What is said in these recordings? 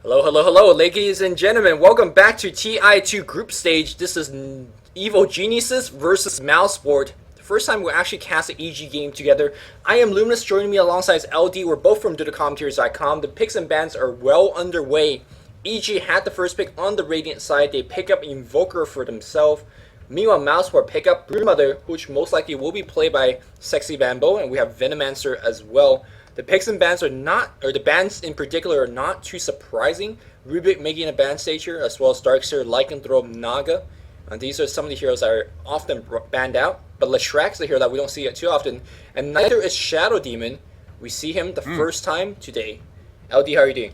Hello, hello, hello, ladies and gentlemen. Welcome back to TI2 group stage. This is Evil Geniuses versus mousesports. The first time we actually cast an EG game together. I am Luminous, joining me alongside LD. We're both from dotacommentaries.com. The picks and bans are well underway. EG had the first pick on the Radiant side. They pick up Invoker for themselves. Meanwhile, mousesports pick up Broodmother, which most likely will be played by sexybamboe, and we have Venomancer as well. The picks and bans are not, or the bans in particular, are not too surprising. Rubik making a ban stage here, as well as Darkseer, Lycanthrope, Naga. These are some of the heroes that are often banned out, but Leshrac is a hero that we don't see it too often, and neither is Shadow Demon. We see him the first time today. LD, how are you doing?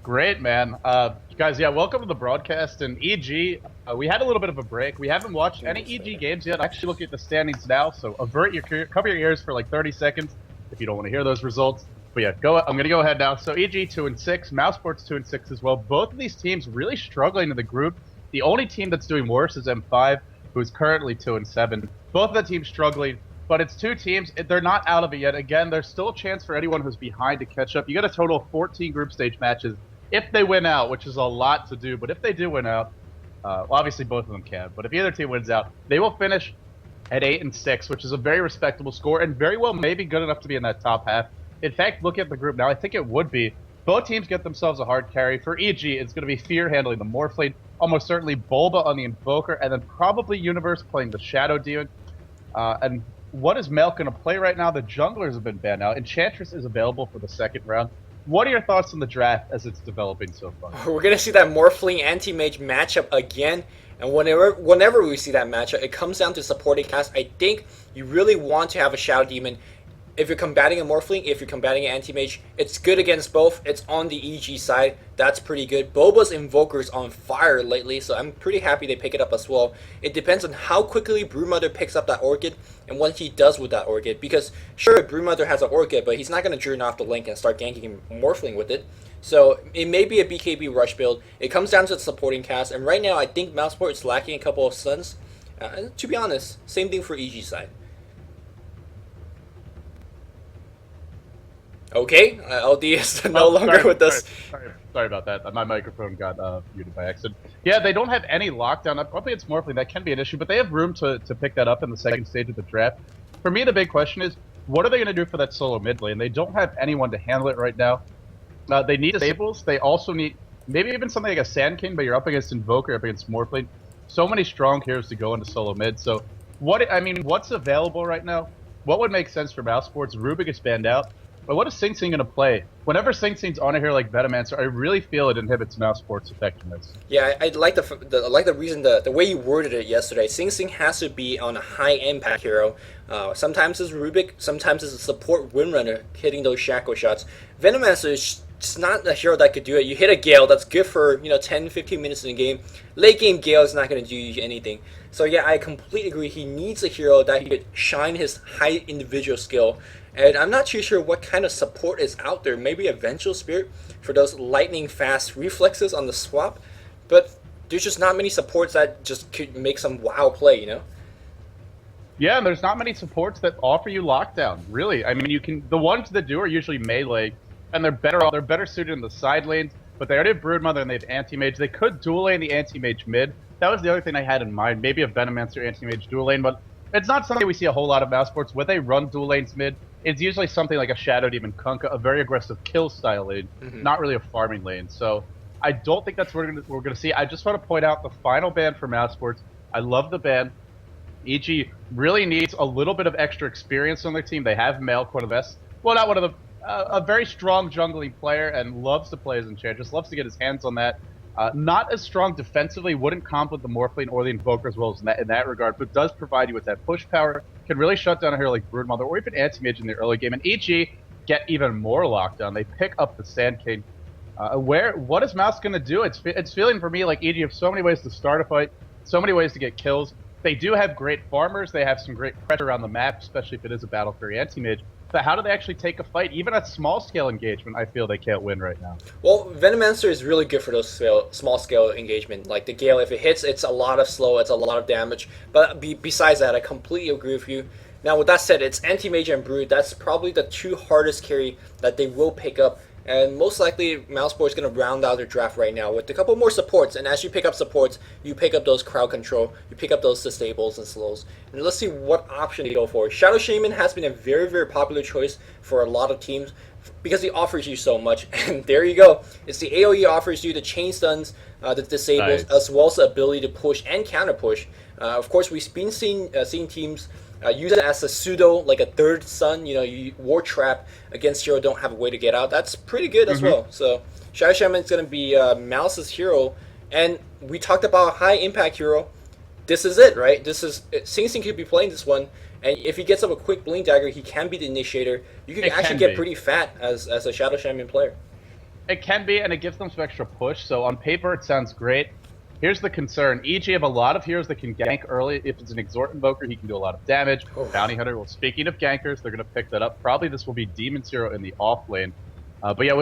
Great, man. Guys, yeah, welcome to the broadcast. And EG, we had a little bit of a break. We haven't watched any EG games yet. Actually, looking at the standings now, so cover your ears for like 30 seconds if you don't want to hear those results. But yeah, I'm going to go ahead now. So EG 2-6, mousesports 2-6 as well. Both of these teams really struggling in the group. The only team that's doing worse is M5, who's currently 2-7. Both of the teams struggling, but it's two teams. They're not out of it yet. Again, there's still a chance for anyone who's behind to catch up. You got a total of 14 group stage matches. If they win out, which is a lot to do, but if they do win out, well, obviously both of them can, but if either team wins out, they will finish at 8-6, which is a very respectable score, and very well maybe good enough to be in that top half. In fact, look at the group now, I think it would be. Both teams get themselves a hard carry. For EG, it's going to be Fear handling the Morphling, almost certainly Bulba on the Invoker, and then probably Universe playing the Shadow Demon. And what is maelk going to play right now? The junglers have been banned now. Enchantress is available for the second round. What are your thoughts on the draft as it's developing so far? We're going to see that Morphling anti-mage matchup again. And whenever we see that matchup, it comes down to supporting cast. I think you really want to have a Shadow Demon. If you're combating a Morphling, if you're combating an anti-mage, it's good against both. It's on the EG side. That's pretty good. Boba's Invoker is on fire lately, so I'm pretty happy they pick it up as well. It depends on how quickly Broodmother picks up that Orchid and what he does with that Orchid. Because, sure, Broodmother has an Orchid, but he's not going to journey off the link and start ganking Morphling with it. So it may be a BKB rush build. It comes down to the supporting cast, and right now I think mousesports is lacking a couple of stuns. To be honest, same thing for EG side. Okay, LD is no longer with us. Sorry about that. My microphone got muted by accident. Yeah, they don't have any lockdown. Probably it's Morphling. That can be an issue, but they have room to pick that up in the second stage of the draft. For me, the big question is, what are they going to do for that solo mid lane? They don't have anyone to handle it right now. They need disables. They also need maybe even something like a Sand King, but you're up against Invoker, up against Morphling. So many strong heroes to go into solo mid. So what's available right now? What would make sense for mousesports? Rubik is banned out. But what is Sing Sing going to play? Whenever Sing Sing's on a hero like Venomancer, I really feel it inhibits mousesports' effectiveness. Yeah, I like the reason the way you worded it yesterday. Sing Sing has to be on a high impact hero. Sometimes it's Rubik, sometimes it's a support Windrunner hitting those shackle shots. Venomancer is just not a hero that could do it. You hit a Gale, that's good for 10-15 minutes in the game. Late game Gale is not going to do you anything. So yeah, I completely agree. He needs a hero that he could shine his high individual skill. And I'm not too sure what kind of support is out there. Maybe a Vengeful Spirit for those lightning fast reflexes on the swap. But there's just not many supports that just could make some wow play, Yeah, and there's not many supports that offer you lockdown, really. I mean, the ones that do are usually melee, and they're better suited in the side lanes, but they already have Broodmother and they have Anti-Mage. They could dual lane the Anti-Mage mid. That was the other thing I had in mind. Maybe a Venomancer Anti-Mage dual lane, but it's not something we see a whole lot of mousesports. When they run dual lanes mid, it's usually something like a Shadow Demon Kunkka, a very aggressive kill style lane, not really a farming lane. So I don't think that's what we're going to see. I just want to point out the final ban for mousesports. I love the ban. EG really needs a little bit of extra experience on their team. They have maelk, one of the best, well, not one of the, a very strong jungling player, and loves to play as Enchantress, loves to get his hands on that. Not as strong defensively, wouldn't comp with the Morphling or the Invoker as well as in that regard, but does provide you with that push power, can really shut down a hero like Broodmother or even Anti-Mage in the early game. And EG get even more lockdown. They pick up the Sand King. What is Mouse going to do? It's feeling for me like EG have so many ways to start a fight, so many ways to get kills. They do have great farmers. They have some great pressure around the map, especially if it is a battle for Anti-Mage. But how do they actually take a fight? Even at small-scale engagement, I feel they can't win right now. Well, Venomancer is really good for those small-scale engagement. Like the Gale, if it hits, it's a lot of slow, it's a lot of damage. But besides that, I completely agree with you. Now, with that said, it's Anti-Mage and Brood. That's probably the two hardest carry that they will pick up. And most likely, mousesports is going to round out their draft right now with a couple more supports. And as you pick up supports, you pick up those crowd control, you pick up those disables and slows. And let's see what option they go for. Shadow Shaman has been a very, very popular choice for a lot of teams because he offers you so much. And there you go. It's the AoE offers you the chain stuns, the disables, as well as the ability to push and counter push. Of course, we've been seeing teams use it as a pseudo, like a third stun, you war trap against hero don't have a way to get out. That's pretty good as well. So Shadow Shaman is going to be Mouse's hero, and we talked about high impact hero. This is it, right? Sing Sing could be playing this one, and if he gets up a quick blink dagger, he can be the initiator. You can actually get pretty fat as a Shadow Shaman player. It can be, and it gives them some extra push. So on paper, it sounds great. Here's the concern. EG have a lot of heroes that can gank early. If it's an Exhort Invoker, he can do a lot of damage. Bounty Hunter, well, speaking of gankers, they're going to pick that up. Probably this will be Demon's hero in the off lane. But yeah,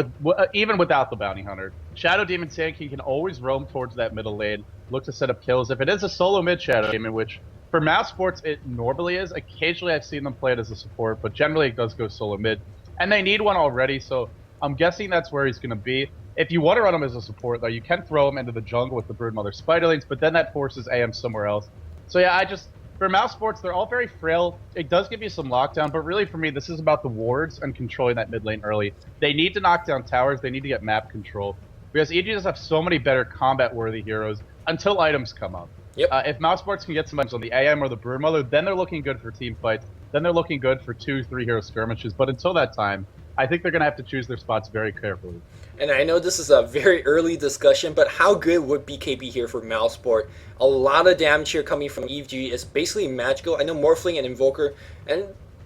even without the Bounty Hunter, Shadow Demon Tanking can always roam towards that middle lane, look to set up kills. If it is a solo mid Shadow Demon, which for mousesports it normally is, occasionally I've seen them play it as a support, but generally it does go solo mid. And they need one already, so I'm guessing that's where he's going to be. If you want to run him as a support, though, you can throw him into the jungle with the Broodmother Spiderlings, but then that forces AM somewhere else. So yeah, for mousesports, they're all very frail. It does give you some lockdown, but really for me, this is about the wards and controlling that mid lane early. They need to knock down towers. They need to get map control. Because EG just have so many better combat-worthy heroes until items come up. Yep. If mousesports can get some items on the AM or the Broodmother, then they're looking good for team fights. Then they're looking good for 2-3 hero skirmishes. But until that time, I think they're going to have to choose their spots very carefully. And I know this is a very early discussion, but how good would BK be here for Mouseport? A lot of damage here coming from EG is basically magical. I know Morphling and Invoker and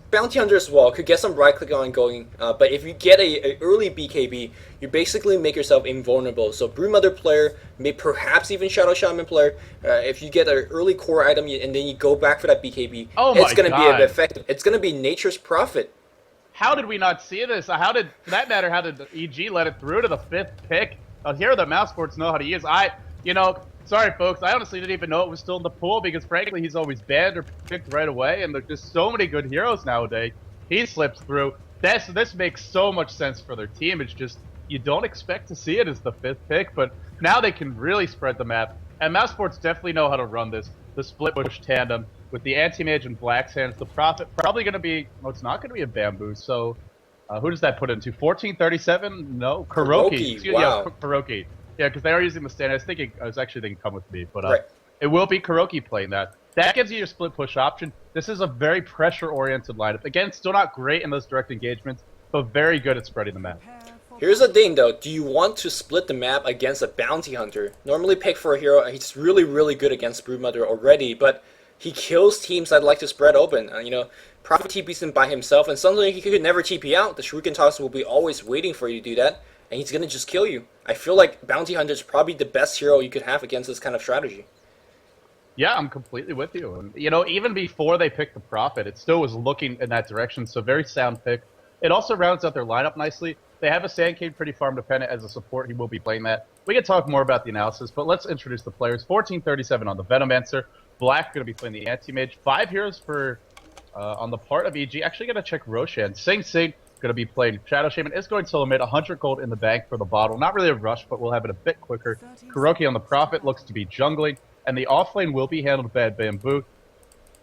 Bounty Hunter as well could get some right click on going, but if you get a early BKB, you basically make yourself invulnerable. So Broodmother player, maybe perhaps even Shadow Shaman player, if you get an early core item and then you go back for that BKB, it's going to be effective. It's going to be Nature's Prophet. How did we not see this? How did EG let it through to the 5th pick? Here the mousesports know how to use. Sorry folks, I honestly didn't even know it was still in the pool because frankly he's always banned or picked right away, and there's just so many good heroes nowadays. He slips through. This makes so much sense for their team. It's just you don't expect to see it as the 5th pick, but now they can really spread the map. And mousesports definitely know how to run this. The split push tandem with the anti-mage and Black's Hands. The Prophet probably going to be, it's not going to be a bamboo, so who does that put into? 1437? No, kuroky. Wow. Yeah, kuroky. Yeah, because they are using the stand. I was actually thinking come with me, but It will be kuroky playing that. That gives you your split push option. This is a very pressure-oriented lineup. Again, still not great in those direct engagements, but very good at spreading the map. Here's the thing though, do you want to split the map against a Bounty Hunter? Normally pick for a hero, he's really, really good against Broodmother already, but he kills teams that like to spread open. Prophet TPs him by himself, and suddenly he could never TP out. The Shuriken Toss will be always waiting for you to do that, and he's going to just kill you. I feel like Bounty Hunter is probably the best hero you could have against this kind of strategy. Yeah, I'm completely with you. And, even before they picked the Prophet, it still was looking in that direction, so very sound pick. It also rounds out their lineup nicely. They have a Sand King pretty farm dependent as a support. He will be playing that. We can talk more about the analysis, but let's introduce the players. 1437 on the Venomancer. Black going to be playing the Anti-Mage. 5 heroes for on the part of EG. Actually going to check Roshan. Sing Sing going to be playing Shadow Shaman. Is going solo mid. 100 gold in the bank for the bottle. Not really a rush, but we'll have it a bit quicker. Kuroky on the Prophet looks to be jungling. And the offlane will be handled by Bamboo.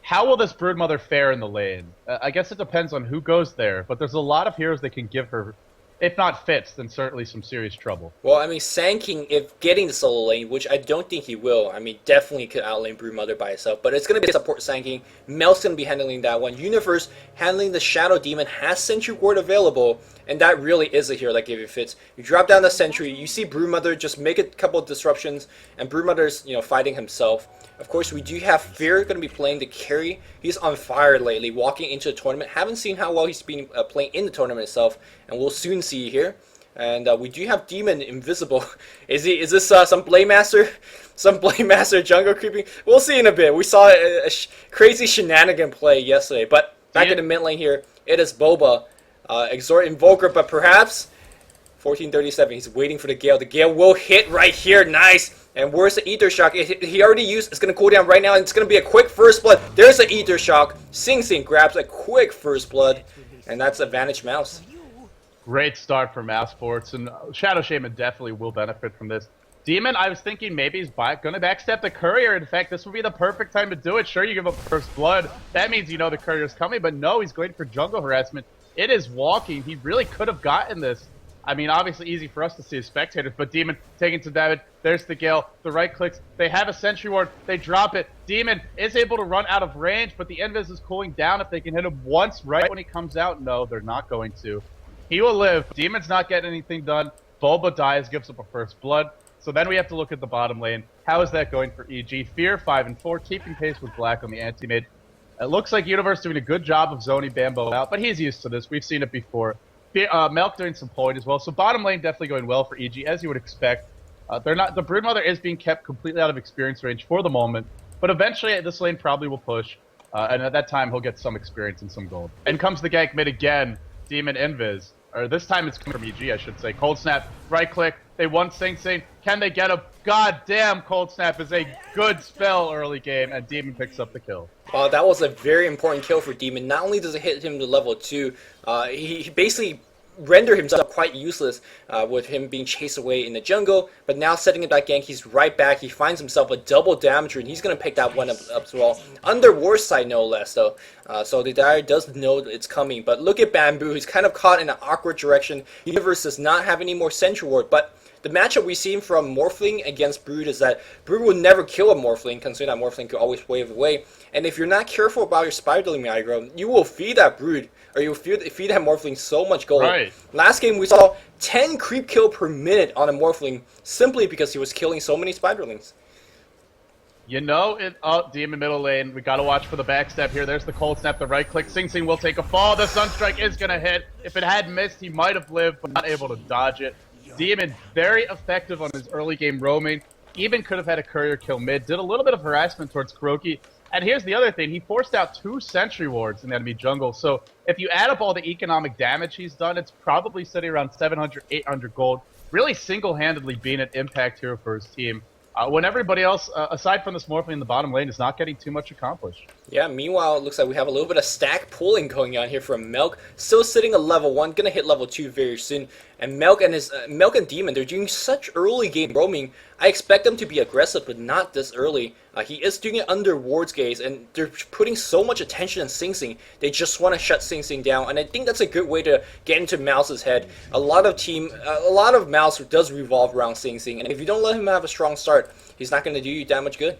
How will this Broodmother fare in the lane? I guess it depends on who goes there, but there's a lot of heroes that can give her, if not fits, then certainly some serious trouble. Well, Sand King, if getting the solo lane, which I don't think he will, definitely could outlane Broodmother by itself, but it's going to be a support Sand King. Maelk's going to be handling that one. Universe handling the Shadow Demon, has Sentry Ward available, and that really is a hero that gives you fits. You drop down the Sentry, you see Broodmother just make a couple of disruptions, and Broodmother's, fighting himself. Of course, we do have Fear going to be playing the carry. He's on fire lately, walking into the tournament. Haven't seen how well he's been playing in the tournament itself, and we'll soon see here. And we do have Demon Invisible. Is this some Blaymaster? Some Blaymaster jungle creeping? We'll see in a bit. We saw a crazy shenanigan play yesterday. But back in the mid lane here, it is Bulba. Exhort Invoker, but perhaps 1437. He's waiting for the Gale. The Gale will hit right here. Nice. And where's the Ether Shock? He already used. It's going to cool down right now, and it's going to be a quick First Blood. There's the Ether Shock. Sing Sing grabs a quick First Blood, and that's advantage Mouse. Great start for mousesports, and Shadow Shaman definitely will benefit from this. Demon, I was thinking maybe he's going to backstep the courier. In fact, this would be the perfect time to do it. Sure, you give up first blood. That means you know the courier's coming, but no, he's going for jungle harassment. It is walking. He really could have gotten this. I mean, obviously easy for us to see as spectators, but Demon taking some damage. There's the Gale. The right clicks. They have a sentry ward. They drop it. Demon is able to run out of range, but the invis is cooling down. If they can hit him once right when he comes out, no, they're not going to. He will live. Demon's not getting anything done. Bulba dies, gives up a first blood. So then we have to look at the bottom lane. How is that going for EG? Fear 5 and 4, keeping pace with Black on the anti-mid. It looks like Universe doing a good job of zoning Bamboe out, but he's used to this. We've seen it before. Maelk doing some point as well. So bottom lane definitely going well for EG, as you would expect. They're not. The Broodmother is being kept completely out of experience range for the moment, but eventually this lane probably will push, and at that time he'll get some experience and some gold. And comes the gank mid again. Demon Invis. Or this time it's coming from EG, I should say. Cold Snap, right click. They won Sing Sing. Can they get him? God damn, Cold Snap is a good spell early game, and Demon picks up the kill. That was a very important kill for Demon. Not only does it hit him to level 2, he basically rendered himself quite useless with him being chased away in the jungle, but now setting up that gank, he's right back. He finds himself a double damager, and he's going to pick that one up as well. Under War's side, no less, though. So the Dire does know it's coming, but look at Bamboo. He's kind of caught in an awkward direction. Universe does not have any more Sentry Ward, but the matchup we've seen from Morphling against Brood is that Brood will never kill a Morphling, considering that Morphling could always wave away. And if you're not careful about your Spiderling aggro, you will feed that Brood, or you'll feed that Morphling so much gold. Right. Last game we saw 10 creep kill per minute on a Morphling, simply because he was killing so many Spiderlings. You know, Demon middle lane. We gotta watch for the backstep here. There's the cold snap, the right click. Sing Sing will take a fall. The Sunstrike is gonna hit. If it had missed, he might have lived, but not able to dodge it. Demon, very effective on his early game roaming. Even could have had a courier kill mid. Did a little bit of harassment towards kuroky. And here's the other thing. He forced out 2 sentry wards in the enemy jungle. So if you add up all the economic damage he's done, it's probably sitting around 700, 800 gold. Really single-handedly being an impact hero for his team. When everybody else, aside from this Morphling in the bottom lane, is not getting too much accomplished. Yeah, meanwhile, it looks like we have a little bit of stack pulling going on here from maelk. Still sitting at level 1, gonna hit level 2 very soon. And maelk and Demon, they're doing such early game roaming. I expect them to be aggressive, but not this early. He is doing it under Ward's gaze, and they're putting so much attention on Sing Sing. They just want to shut Sing Sing down, and I think that's a good way to get into Mouse's head. A lot of Mouse does revolve around Sing Sing, and if you don't let him have a strong start, he's not going to do you that much good.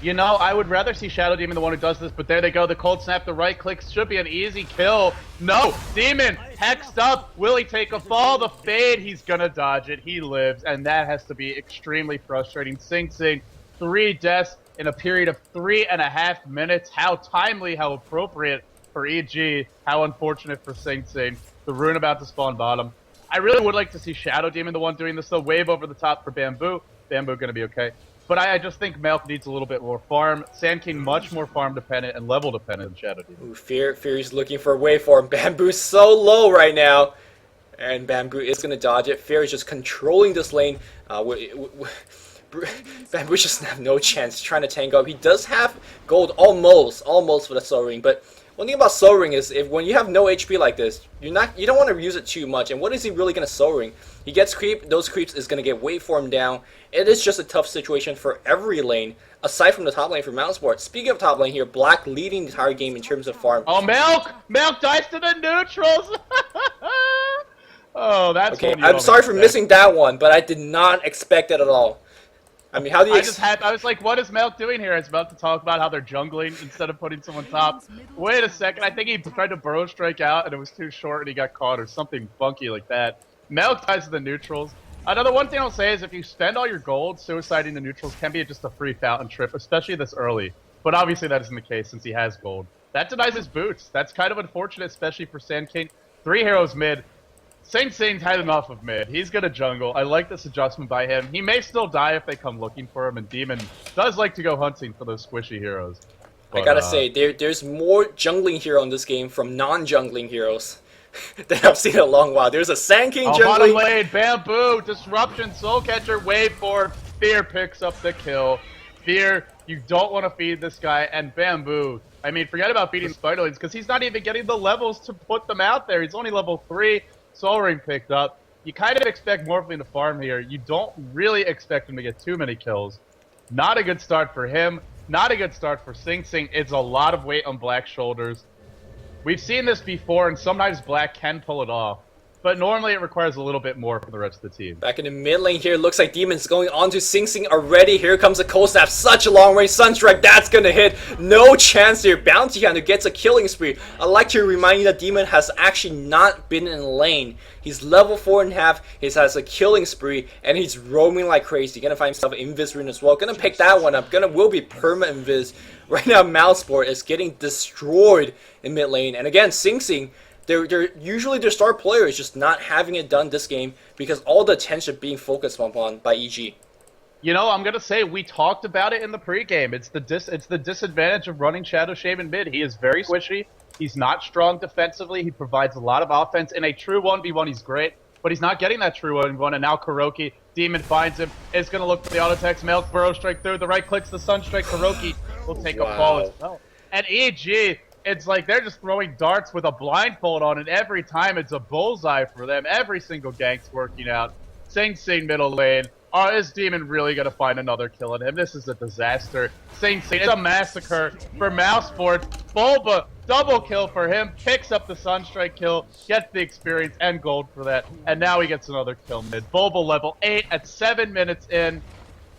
You know, I would rather see Shadow Demon the one who does this, but there they go. The cold snap, the right click should be an easy kill. No, Demon hexed up. Will he take a fall? The fade, he's gonna dodge it. He lives, and that has to be extremely frustrating. Sing Sing, 3 deaths in a period of 3.5 minutes. How timely, how appropriate for EG. How unfortunate for Sing Sing. The rune about to spawn bottom. I really would like to see Shadow Demon the one doing this, though. Wave over the top for Bamboo. Bamboo gonna be okay. But I just think maelk needs a little bit more farm. Sand King much more farm dependent and level dependent than Shadow Demon. Ooh, Fear's looking for a waveform. Bamboo's so low right now. And Bamboo is going to dodge it. Fear is just controlling this lane. Bamboo just have no chance trying to tank up. He does have gold almost for the Soul Ring, but one thing about Soul Ring is when you have no HP like this, you don't want to use it too much. And what is he really going to Soul Ring? He gets creep, those creeps is going to get waveform down. It is just a tough situation for every lane, aside from the top lane for mousesports. Speaking of top lane here, Black leading the entire game in terms of farm. Oh, maelk! Maelk dies to the neutrals! Oh, that's okay. I'm sorry for missing that one, but I did not expect it at all. I mean, how do you? I was like, what is maelk doing here? I was about to talk about how they're jungling instead of putting someone top. Wait a second, I think he tried to burrow strike out and it was too short and he got caught or something funky like that. Maelk dies to the neutrals. Another one thing I'll say is if you spend all your gold, suiciding the neutrals can be just a free fountain trip, especially this early. But obviously that isn't the case since he has gold. That denies his boots. That's kind of unfortunate, especially for Sand King. 3 heroes mid. Sing Sing's had enough of mid. He's gonna jungle. I like this adjustment by him. He may still die if they come looking for him, and Demon does like to go hunting for those squishy heroes. But, I gotta say, there's more jungling hero in this game from non-jungling heroes that I've seen in a long while. There's a Sand King jungling. Bottom lane, Bamboo, Disruption, Soul Catcher, Waveform. Fear picks up the kill. Fear, you don't want to feed this guy, and Bamboo. I mean, forget about feeding Spiderlings, because he's not even getting the levels to put them out there. He's only level 3. Soul Ring picked up. You kind of expect Morphling to farm here. You don't really expect him to get too many kills. Not a good start for him. Not a good start for Sing Sing. It's a lot of weight on Black's shoulders. We've seen this before, and sometimes Black can pull it off. But normally it requires a little bit more for the rest of the team. Back in the mid lane here, looks like Demon's going on to Sing Sing already. Here comes the cold snap, such a long range Sunstrike, that's gonna hit. No chance here. Bounty Hunter gets a killing spree. I'd like to remind you that Demon has actually not been in lane. He's level 4.5, he has a killing spree, and he's roaming like crazy. Gonna find himself an Invis rune as well. Gonna pick that one up. Will be perma Invis. Right now, mousesports is getting destroyed in mid lane. And again, Sing Sing, they're usually their star player is just not having it done this game because all the attention being focused upon by EG. You know, I'm gonna say we talked about it in the pregame. It's the disadvantage of running Shadow Shaman mid. He is very squishy. He's not strong defensively. He provides a lot of offense. In a true 1v1, he's great, but he's not getting that true 1v1. And now kuroky, Demon finds him. Is gonna look for the auto attacks. maelk, burrow strike through. The right clicks the Sunstrike. kuroky will take a fall as well. And EG, it's like they're just throwing darts with a blindfold on, and every time it's a bullseye for them. Every single gank's working out. Sing Sing middle lane. Is Demon really going to find another kill in him? This is a disaster. Sing Sing, it's a massacre for mousesports. Bulba, double kill for him. Picks up the Sunstrike kill. Gets the experience and gold for that. And now he gets another kill mid. Bulba level 8 at 7 minutes in.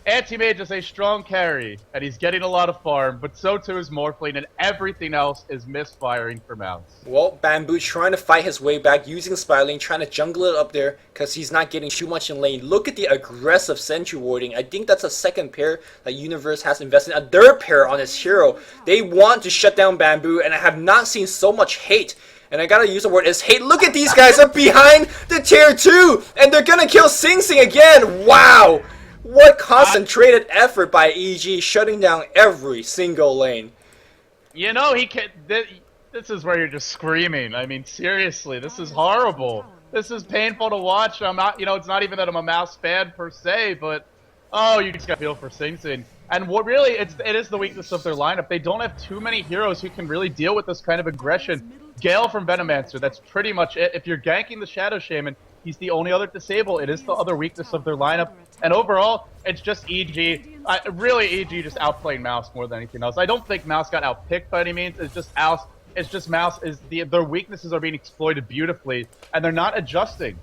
Anti-Mage is a strong carry, and he's getting a lot of farm, but so too is Morphling, and everything else is misfiring for Mouz. Well, Bamboo trying to fight his way back, using Spy Lane, trying to jungle it up there, because he's not getting too much in lane. Look at the aggressive sentry warding. I think that's a second pair that Universe has invested in. A third pair on his hero. They want to shut down Bamboo, and I have not seen so much hate. And I gotta use the word is hate. Look at these guys, they're behind the tier 2, and they're gonna kill Sing Sing again. Wow! What concentrated effort by EG, shutting down every single lane. You know, he can. This is where you're just screaming. I mean, seriously, this is horrible. This is painful to watch. I'm not, you know, it's not even that I'm a Mouse fan per se, but oh, you just got to feel for Sing Sing. And what really, it is the weakness of their lineup. They don't have too many heroes who can really deal with this kind of aggression. Gale from Venomancer, that's pretty much it. If you're ganking the Shadow Shaman, he's the only other disable. It is the other weakness of their lineup. And overall, it's just EG. Really, EG just outplaying Mouse more than anything else. I don't think Mouse got outpicked by any means. It's just Mouse is their weaknesses are being exploited beautifully, and they're not adjusting.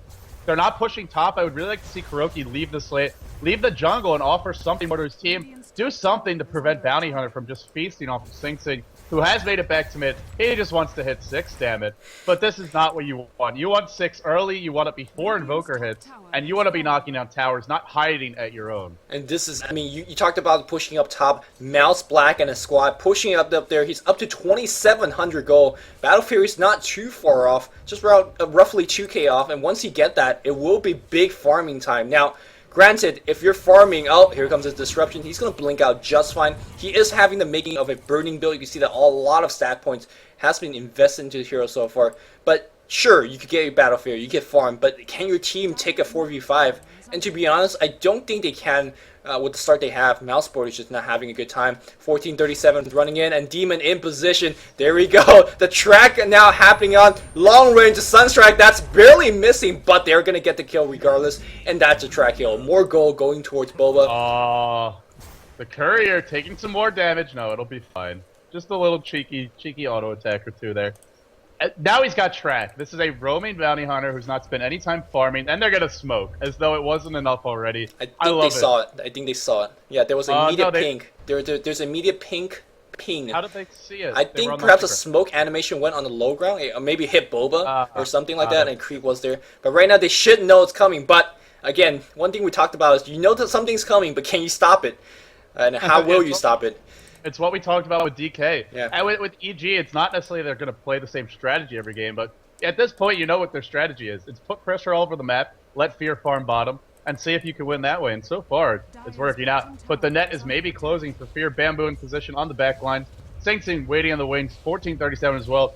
They're not pushing top. I would really like to see kuroky leave this late, leave the jungle, and offer something more to his team. Do something to prevent Bounty Hunter from just feasting off of Sing Sing, who has made it back to mid. He just wants to hit 6, damn it. But this is not what you want. You want 6 early, you want it before Invoker hits, and you want to be knocking down towers, not hiding at your own. And this is, I mean, you talked about pushing up top. Mouse Black and a squad pushing up there. He's up to 2,700 gold. Battle Fury's not too far off, just around roughly 2k off, and once you get that, it will be big farming time. Now, granted, if you're farming, oh, here comes his disruption. He's going to blink out just fine. He is having the making of a burning build. You can see that a lot of stat points has been invested into the hero so far. But sure, you could get a Battle Fury, you get farm, but can your team take a 4v5? And to be honest, I don't think they can with the start they have. Mouseboard is just not having a good time. 1437 running in, and Demon in position. There we go. The track now happening on long range. Sunstrike, that's barely missing, but they're going to get the kill regardless. And that's a track kill. More gold going towards Bulba. The Courier taking some more damage. No, it'll be fine. Just a little cheeky auto attack or two there. Now he's got track. This is a roaming bounty hunter who's not spent any time farming, and they're gonna smoke as though it wasn't enough already. I think they saw it. I think they saw it. Yeah, there was immediate pink. There's immediate pink ping. How did they see it? I think perhaps a smoke animation went on the low ground, or maybe hit Bulba or something like that, and Creep was there. But right now they should know it's coming. But again, one thing we talked about is you know that something's coming, but can you stop it? And how will you stop it? It's what we talked about with DK. Yeah. And with EG, it's not necessarily they're going to play the same strategy every game, but at this point, you know what their strategy is. It's put pressure all over the map, let Fear farm bottom, and see if you can win that way. And so far, it's working out. But the net is maybe closing for Fear. Bamboo in position on the back line. Sing Sing waiting on the wings, 1437 as well.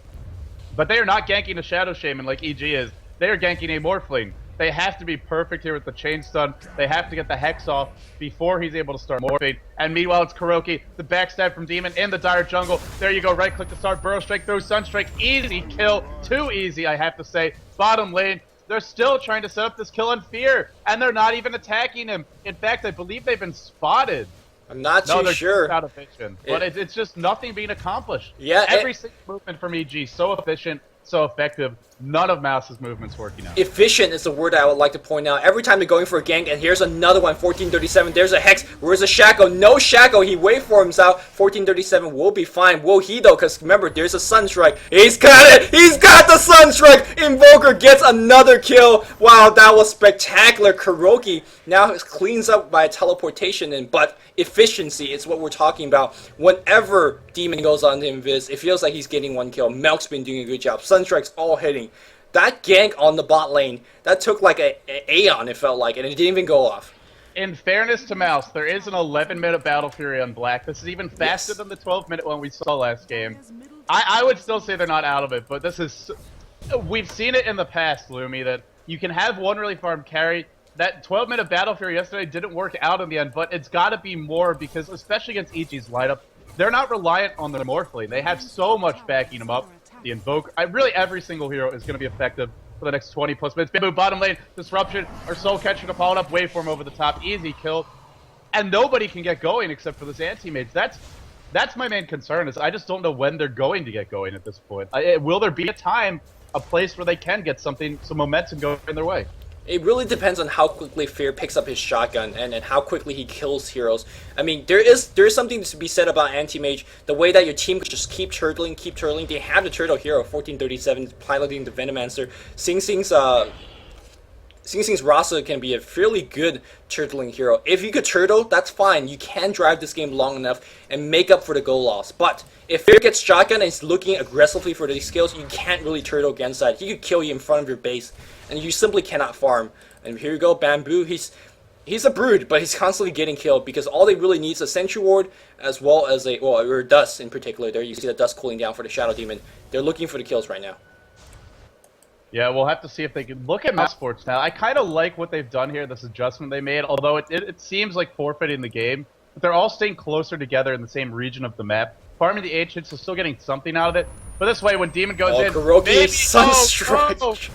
But they are not ganking a Shadow Shaman like EG is. They are ganking a Morphling. They have to be perfect here with the chain stun. They have to get the Hex off before he's able to start morphing. And meanwhile, it's kuroky, the backstab from Demon in the dire jungle. There you go, right click to start, burrow strike through, Sunstrike, easy kill. Too easy, I have to say. Bottom lane, they're still trying to set up this kill on Fear, and they're not even attacking him. In fact, I believe they've been spotted. I'm not No, too they're sure. just out of vision. But it's just nothing being accomplished. Yeah, Every single movement from EG, so efficient, so effective. None of Mouse's movements working out. Efficient is the word I would like to point out. Every time they're going for a gank, and here's another one, 1437. There's a Hex. Where's the Shackle? No Shackle. He waveforms out. 1437 will be fine. Will he, though? Because remember, there's a Sunstrike. He's got it. He's got the Sunstrike. Invoker gets another kill. Wow, that was spectacular. Kuroky now cleans up by teleportation, but efficiency is what we're talking about. Whenever Demon goes on to Invis, it feels like he's getting one kill. Maelk's been doing a good job. Sunstrike's all hitting. That gank on the bot lane, that took like an Aeon, it felt like, and it didn't even go off. In fairness to Mouse, there is an 11-minute Battle Fury on Black. This is even faster than the 12-minute one we saw last game. I would still say they're not out of it, but this is... We've seen it in the past, Lumi, that you can have one really farm carry. That 12-minute Battle Fury yesterday didn't work out in the end, but it's got to be more because, especially against EG's lineup, they're not reliant on their Morph lane. They have so much backing them up. The Invoke, really every single hero is going to be effective for the next 20 plus minutes. Bamboo bottom lane, Disruption, or Soul Catcher to follow up, waveform over the top, easy kill. And nobody can get going except for this anti-mage. That's my main concern, is I just don't know when they're going to get going at this point. Will there be a time, a place where they can get some momentum going in their way? It really depends on how quickly Fear picks up his shotgun and how quickly he kills heroes. I mean, there is something to be said about anti-mage. The way that your team could just keep turtling. They have the turtle hero, 1437, piloting the Venomancer. Sing Sing's Rasa can be a fairly good turtling hero. If you could turtle, that's fine. You can drive this game long enough and make up for the goal loss. But if Fear gets shotgun and is looking aggressively for these skills, you can't really turtle against that. He could kill you in front of your base, and you simply cannot farm. And here you go, Bamboo. He's a brood, but he's constantly getting killed because all they really need is a Sentry Ward as well as or Dust in particular. There you see the Dust cooling down for the Shadow Demon. They're looking for the kills right now. Yeah, we'll have to see if they can look at mousesports now. I kind of like what they've done here, this adjustment they made, although it seems like forfeiting the game. But they're all staying closer together in the same region of the map. Farming the H hits, so still getting something out of it. But this way, when Demon goes in, Kuroky Sunstrike.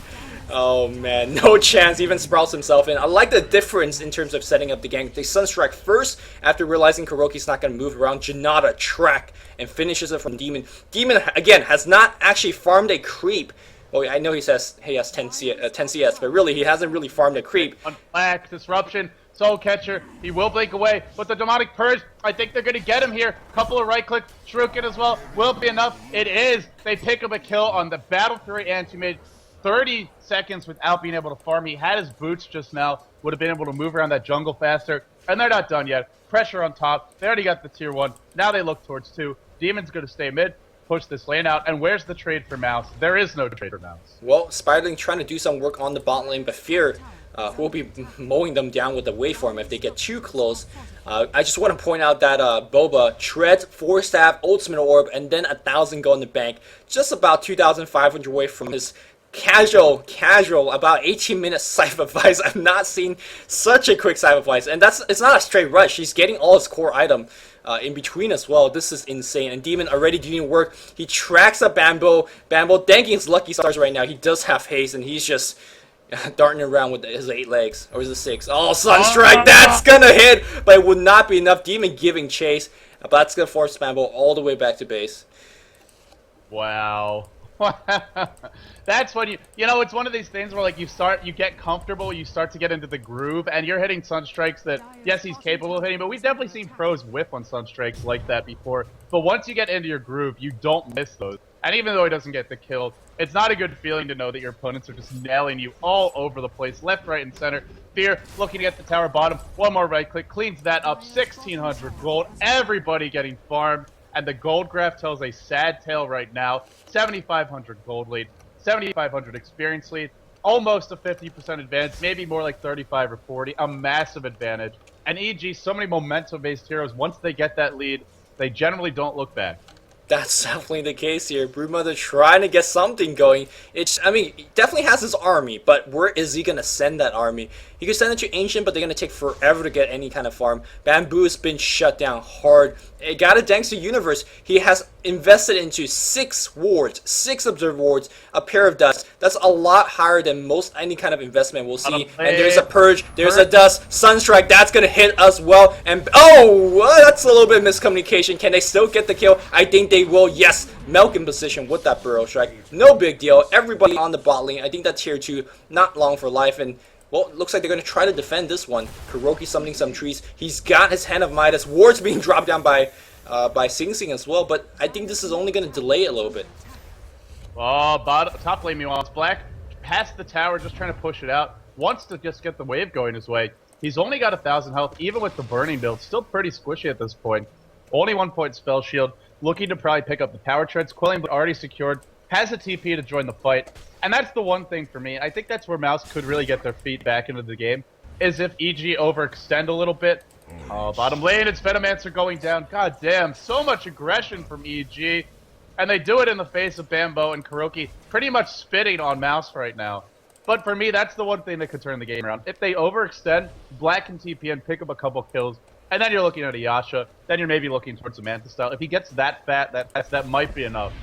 Oh man, no chance. Even sprouts himself in. I like the difference in terms of setting up the gank. They Sunstrike first after realizing Kuroky's not going to move around. Janata track and finishes it from Demon. Demon, again, has not actually farmed a creep. Well, I know he says he has 10 CS, but really, he hasn't really farmed a creep. On Black, Disruption, Soul Catcher, he will blink away, but the Demonic Purge, I think they're going to get him here. Couple of right clicks, Shuriken as well, will be enough. It is. They pick up a kill on the Battle Fury anti-mage. 30 seconds without being able to farm. He had his boots just now, would have been able to move around that jungle faster, and they're not done yet. Pressure on top, they already got the tier 1, now they look towards 2. Demon's going to stay mid, push this lane out, and where's the trade for Mouse? There is no trade for Mouse. Well, Spiderling trying to do some work on the bot lane, but Fear will be mowing them down with the waveform if they get too close. I just want to point out that Boba treads 4 staff, ultimate orb, and then 1,000 go in the bank. Just about 2,500 away from his casual, about 18-minute Scythe Advice. I've not seen such a quick Scythe Advice, and it's not a straight rush. He's getting all his core item in between as well. This is insane. And Demon already doing work. He tracks up Bamboe. Ganking his lucky stars right now. He does have haste, and he's just darting around with his 8 legs. Or is it 6? Oh, Sunstrike! That's gonna hit! But it would not be enough. Demon giving chase. But that's gonna force Bamboe all the way back to base. Wow. That's when it's one of these things where like you get comfortable, you start to get into the groove, and you're hitting Sunstrikes that, yes, he's capable of hitting, but we've definitely seen pros whiff on Sunstrikes like that before. But once you get into your groove, you don't miss those. And even though he doesn't get the kill, it's not a good feeling to know that your opponents are just nailing you all over the place, left, right, and center. Fear looking to get the tower bottom, one more right click, cleans that up, 1,600 gold, everybody getting farmed. And the gold graph tells a sad tale right now. 7,500 gold lead, 7,500 experience lead, almost a 50% advantage, maybe more like 35 or 40, a massive advantage. And EG, so many momentum-based heroes, once they get that lead, they generally don't look back. That's definitely the case here. Broodmother trying to get something going. He definitely has his army, but where is he going to send that army? He could send it to Ancient, but they're going to take forever to get any kind of farm. Bamboo has been shut down hard. It got it thanks to Universe. He has invested into 6 wards, 6 observer wards, a pair of dust. That's a lot higher than most any kind of investment we'll see. And there's a Purge, there's a Dust, Sunstrike, that's going to hit us well. And oh, that's a little bit of miscommunication. Can they still get the kill? I think they will, yes. maelk in position with that Burrow Strike. No big deal. Everybody on the bot lane. I think that tier 2, not long for life. And well, it looks like they're going to try to defend this one. Kuroky summoning some trees. He's got his Hand of Midas. Wards being dropped down by Sing Sing as well. But I think this is only going to delay it a little bit. Oh, top lane meanwhile, it's Black past the tower, just trying to push it out. Wants to just get the wave going his way. He's only got 1,000 health, even with the burning build. Still pretty squishy at this point. Only 1 point spell shield. Looking to probably pick up the tower treads. Quilling but already secured. Has a TP to join the fight. And that's the one thing for me. I think that's where Mouz could really get their feet back into the game. Is if EG overextend a little bit. Bottom lane, it's Venomancer going down. God damn, so much aggression from EG. And they do it in the face of Bamboe and Kuroky pretty much spitting on Mouz right now. But for me, that's the one thing that could turn the game around. If they overextend, Black can TP and pick up a couple kills, and then you're looking at a Yasha, then you're maybe looking towards a Manta style. If he gets that fat, that might be enough.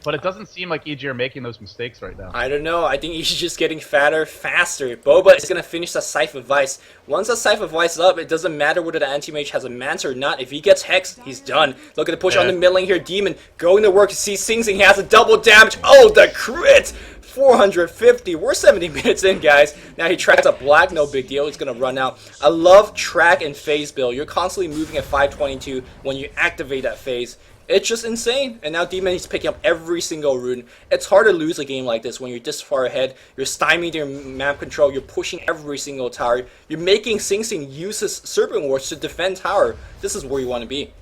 But it doesn't seem like EG are making those mistakes right now. I don't know. I think EG just getting fatter, faster. Boba is going to finish that Scythe of Vice. Once that Scythe of Vice is up, it doesn't matter whether the anti-mage has a Manta or not. If he gets Hex, he's done. Look at the push on the mid lane here. Demon going to work to see Sing Sing. He has a double damage. Oh, the crit! 450. We're 70 minutes in, guys. Now he tracks up Black. No big deal. He's going to run out. I love track and phase build. You're constantly moving at 522 when you activate that phase. It's just insane. And now Demon is picking up every single rune. It's hard to lose a game like this when you're this far ahead. You're stymied your map control. You're pushing every single tower. You're making Sing Sing use his Serpent Wards to defend tower. This is where you want to be.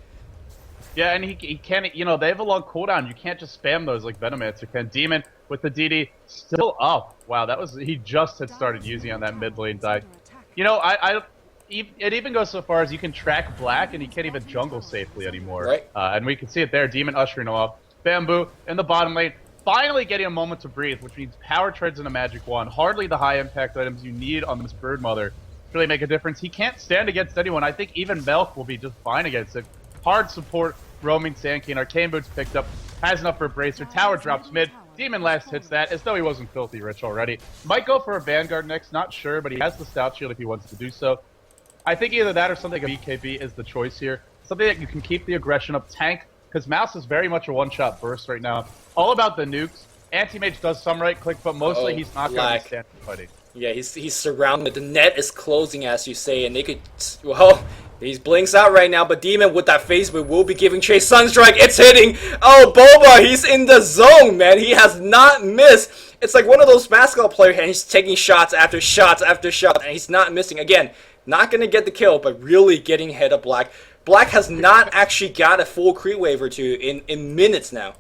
Yeah, and he can't, you know, they have a long cooldown. You can't just spam those like Venomancer can. Demon with the DD still up. Wow, that was, he just had started using on that mid lane dive. You know, it even goes so far as you can track Black and he can't even jungle safely anymore. Right. And we can see it there. Demon ushering off. Bamboo in the bottom lane. Finally getting a moment to breathe, which means power treads and a magic wand. Hardly the high impact items you need on this Bird Mother to really make a difference. He can't stand against anyone. I think even maelk will be just fine against it. Hard support. Roaming Sankey and Arcane Boots picked up. Has enough for a bracer. Tower drops mid. Demon last hits that as though he wasn't filthy rich already. Might go for a Vanguard next, not sure, but he has the Stout Shield if he wants to do so. I think either that or something like a BKB is the choice here. Something that you can keep the aggression up, tank, because Mouz is very much a one-shot burst right now. All about the nukes. Anti-Mage does some right-click, but mostly he's not going to be standing fighting. Yeah, he's surrounded. The net is closing, as you say, and they could... Well, he blinks out right now, but Demon with that face will be giving chase. Sunstrike, it's hitting! Oh, Bulba, he's in the zone, man. He has not missed. It's like one of those basketball players, and he's taking shots after shots after shots, and he's not missing. Again, not going to get the kill, but really getting ahead of Black. Black has not actually got a full creep wave or two in minutes now.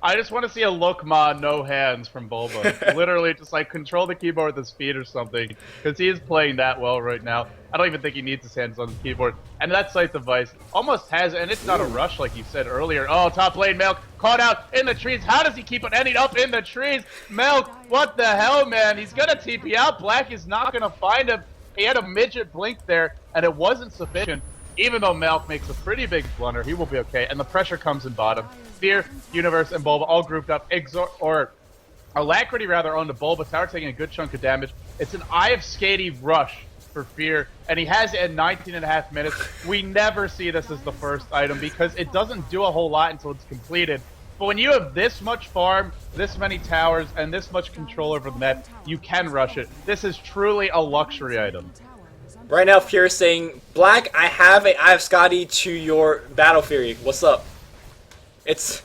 I just want to see a look ma no hands from Bulba. Literally just like control the keyboard with his feet or something, because he is playing that well right now. I don't even think he needs his hands on the keyboard. And that Scythe of Vice almost has, and it's not a rush like you said earlier. Oh, top lane maelk caught out in the trees. How does he keep on ending up in the trees? maelk, what the hell, man? He's gonna TP out. Black is not gonna find him. He had a midget blink there, and it wasn't sufficient. Even though maelk makes a pretty big blunder, he will be okay. And the pressure comes in bottom. Fear, Universe, and Bulba all grouped up. Alacrity rather on the Bulba. Tower taking a good chunk of damage. It's an Eye of Skady rush for Fear, and he has it at 19.5 minutes. We never see this as the first item because it doesn't do a whole lot until it's completed. But when you have this much farm, this many towers, and this much control over the map, you can rush it. This is truly a luxury item. Right now, Fear is saying, Black, I have a Eye of Skadi to your Battle Fury. What's up? It's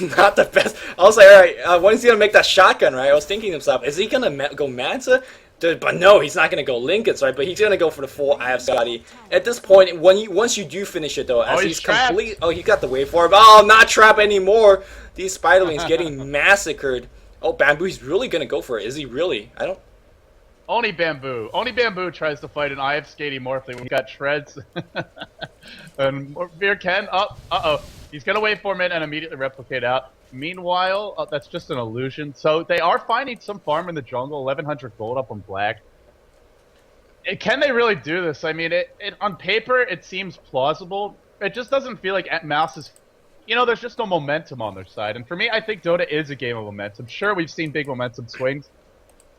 not the best. I was like, alright, when is he going to make that shotgun, right? I was thinking to myself, is he going to go Manta? But no, he's not going to go Linkets, right? But he's going to go for the full Eye of Skadi. At this point, once you do finish it, though, as he's complete... Oh, he got the wave for it. Oh, not trap anymore! These Spiderlings getting massacred. Oh, Bamboo's really going to go for it. Is he really? I don't... Only Bamboo. Only Bamboo tries to fight an Eye of Skady Morphling when he got shreds. And Veer can. Uh-oh. He's going to wait for a minute and immediately replicate out. Meanwhile, that's just an illusion. So they are finding some farm in the jungle, 1100 gold up on black. Can they really do this? I mean, on paper, it seems plausible. It just doesn't feel like Mouse is... You know, there's just no momentum on their side. And for me, I think Dota is a game of momentum. Sure, we've seen big momentum swings.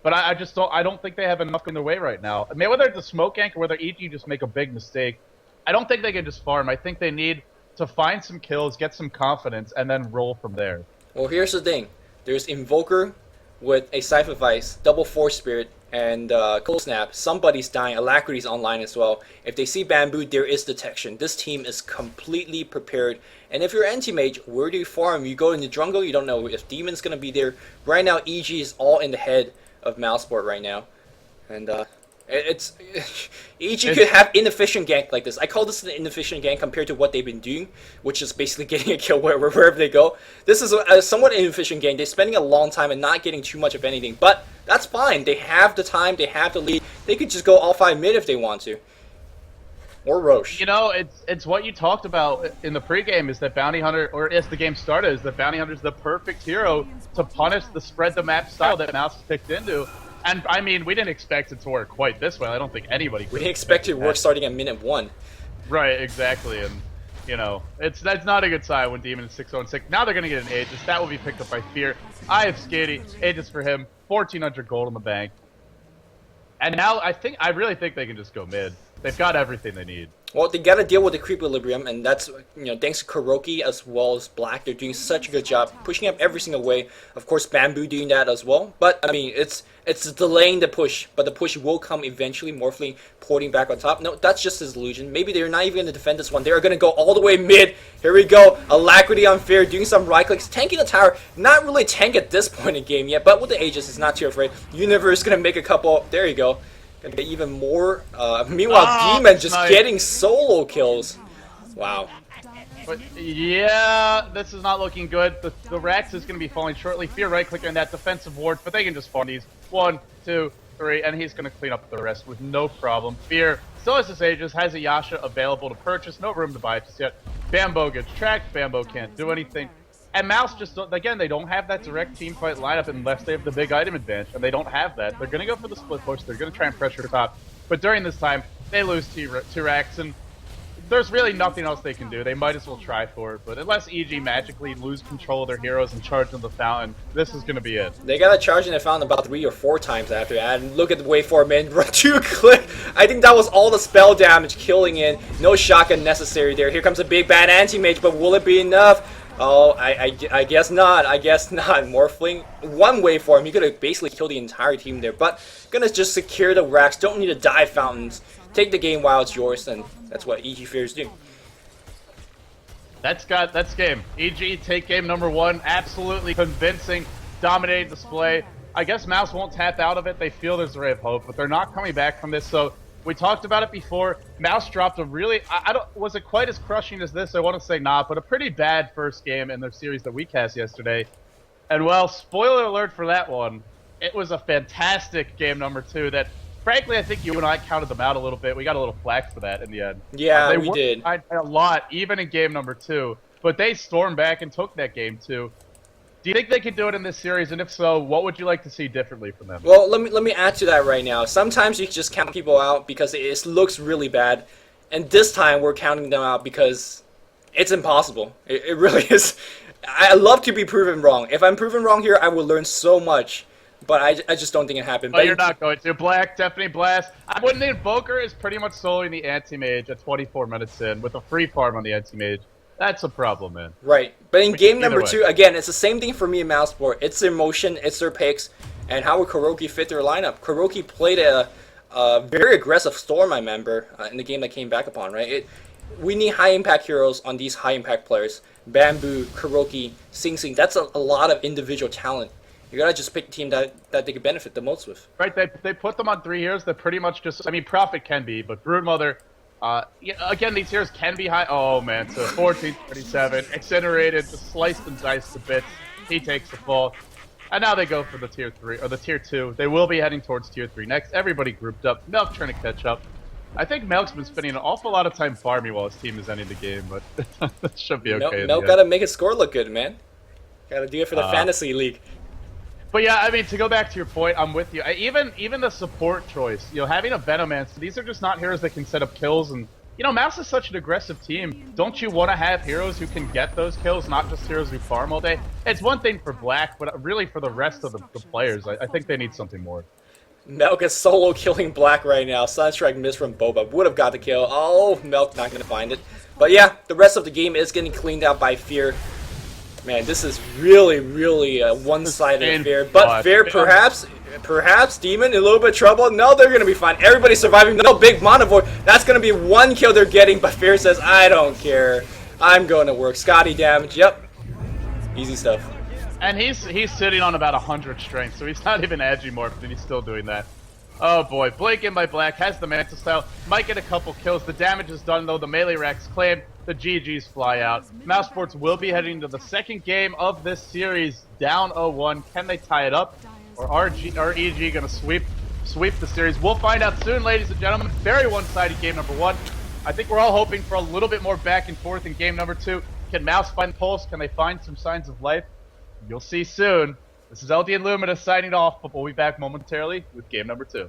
But I just don't think they have enough in their way right now. I mean, whether it's a smoke gank or whether EG just make a big mistake, I don't think they can just farm. I think they need to find some kills, get some confidence, and then roll from there. Well, here's the thing. There's Invoker with a Cypher Vice, double Force Spirit, and Cold Snap. Somebody's dying. Alacrity's online as well. If they see Bamboo, there is detection. This team is completely prepared. And if you're anti-mage, where do you farm? You go in the jungle, you don't know if Demon's going to be there. Right now, EG is all in the head of mousesports right now. And it's EG could have inefficient gank like this. I call this an inefficient gank compared to what they've been doing, which is basically getting a kill wherever they go. This is a somewhat inefficient gank. They're spending a long time and not getting too much of anything, but that's fine. They have the time, they have the lead. They could just go all 5 mid if they want to. Or Roche. You know, it's what you talked about in the pregame, is that Bounty Hunter, or as the game started, is that Bounty Hunter's the perfect hero to punish the spread the map style that Mouse is picked into. And, I mean, we didn't expect it to work quite this way. I don't think anybody could. We didn't expect it to work starting at minute 1. Right, exactly. And, you know, that's not a good sign when Demon is 6-0-6. Now they're going to get an Aegis. That will be picked up by Fear. I have Skady. Aegis for him. 1,400 gold in the bank. And now I really think they can just go mid. They've got everything they need. Well, they gotta deal with the creep equilibrium, and that's, you know, thanks to Kuroky as well as Black. They're doing such a good job pushing up every single way. Of course, Bamboo doing that as well. But I mean, it's delaying the push, but the push will come eventually. Morphling porting back on top. No, that's just his illusion. Maybe they're not even gonna defend this one. They are gonna go all the way mid. Here we go. Alacrity on Fear, doing some right clicks, tanking the tower. Not really tank at this point in the game yet, but with the Aegis, it's not too afraid. Universe gonna make a couple. There you go. Gonna get even more. Meanwhile, Demon just getting solo kills. Wow. But yeah, this is not looking good. The Rex is going to be falling shortly. Fear right-click on that defensive ward, but they can just farm these. 1, 2, 3, and he's going to clean up the rest with no problem. Fear still has his Aegis, has a Yasha available to purchase. No room to buy it just yet. Bamboe gets tracked. Bamboe can't do anything. And Mouse just, again, they don't have that direct team fight lineup unless they have the big item advantage, and they don't have that. They're going to go for the split push. They're going to try and pressure the top. But during this time, they lose T-Rex, and there's really nothing else they can do. They might as well try for it. But unless EG magically lose control of their heroes and charge in the fountain, this is going to be it. They got to charge in the fountain about 3 or 4 times after that. And look at the waveform, man. 2 click. I think that was all the spell damage killing in. No shotgun necessary there. Here comes a big bad anti-mage, but will it be enough? Oh, I guess not. I guess not. Morphling. One waveform. He could have basically killed the entire team there. But gonna just secure the racks. Don't need to dive fountains. Take the game while it's yours, and that's what EG Fears do. That's game. EG take game number 1. Absolutely convincing, dominating display. I guess Mouse won't tap out of it. They feel there's a ray of hope, but they're not coming back from this. So we talked about it before. Mouse dropped a really, was it quite as crushing as this? I want to say not, but a pretty bad first game in their series that we cast yesterday. And well, spoiler alert for that one, it was a fantastic game number 2 that, frankly, I think you and I counted them out a little bit. We got a little flack for that in the end. Yeah, we did. A lot, even in game number 2. But they stormed back and took that game 2. Do you think they can do it in this series? And if so, what would you like to see differently from them? Well, let me add to that right now. Sometimes you just count people out because it looks really bad. And this time we're counting them out because it's impossible. It really is. I love to be proven wrong. If I'm proven wrong here, I will learn so much. But I just don't think it happened. But you're not going to. Black, definitely Blast. I wouldn't. The Invoker is pretty much solely the anti-mage at 24 minutes in with a free farm on the anti-mage. That's a problem, man. Right. But in game number 2, again, it's the same thing for me and mousesports. It's their motion, it's their picks, and how would Kuroky fit their lineup? Kuroky played a very aggressive Storm, I remember, in the game that came back upon, right? We need high-impact heroes on these high-impact players. Bamboo, Kuroky, Sing Sing, that's a lot of individual talent. You gotta just pick a team that they could benefit the most with. Right, they put them on 3 heroes that pretty much just, I mean, Prophet can be, but Broodmother... yeah, again, these heroes can be high. Oh man, so 1437, incinerated, just sliced and diced to bits. He takes the fall, and now they go for the tier 3 or the tier 2. They will be heading towards tier 3 next. Everybody grouped up. Maelk trying to catch up. I think Maelk's been spending an awful lot of time farming while his team is ending the game, but that should be okay. Maelk gotta make his score look good, man. Gotta do it for the fantasy league. But yeah, I mean, to go back to your point, I'm with you. Even the support choice, having a Venomancer, these are just not heroes that can set up kills. And, Mouse is such an aggressive team. Don't you want to have heroes who can get those kills, not just heroes who farm all day? It's one thing for Black, but really for the rest of the players, I think they need something more. Maelk is solo killing Black right now. Sunstrike missed from Bulba. Would have got the kill. Oh, Maelk not going to find it. But yeah, the rest of the game is getting cleaned out by Fear. Man, this is really a one-sided affair. But Fear, perhaps Demon in a little bit of trouble. No, they're going to be fine. Everybody's surviving. No big Monovore. That's going to be one kill they're getting. But Fear says, I don't care. I'm going to work. Scotty damage. Yep. Easy stuff. And he's sitting on about 100 strength, so he's not even Agimorphed, and he's still doing that. Oh boy, Blake in by Black, has the Manta style, might get a couple kills. The damage is done though, the melee rack's claimed, the GGs fly out. Mousesports will be heading to the second game of this series, down 0-1. Can they tie it up? Or are EG gonna sweep the series? We'll find out soon, ladies and gentlemen. Very one-sided game number 1. I think we're all hoping for a little bit more back and forth in game number 2. Can Mouse find the pulse? Can they find some signs of life? You'll see soon. This is LD and Luminous signing off, but we'll be back momentarily with game number 2.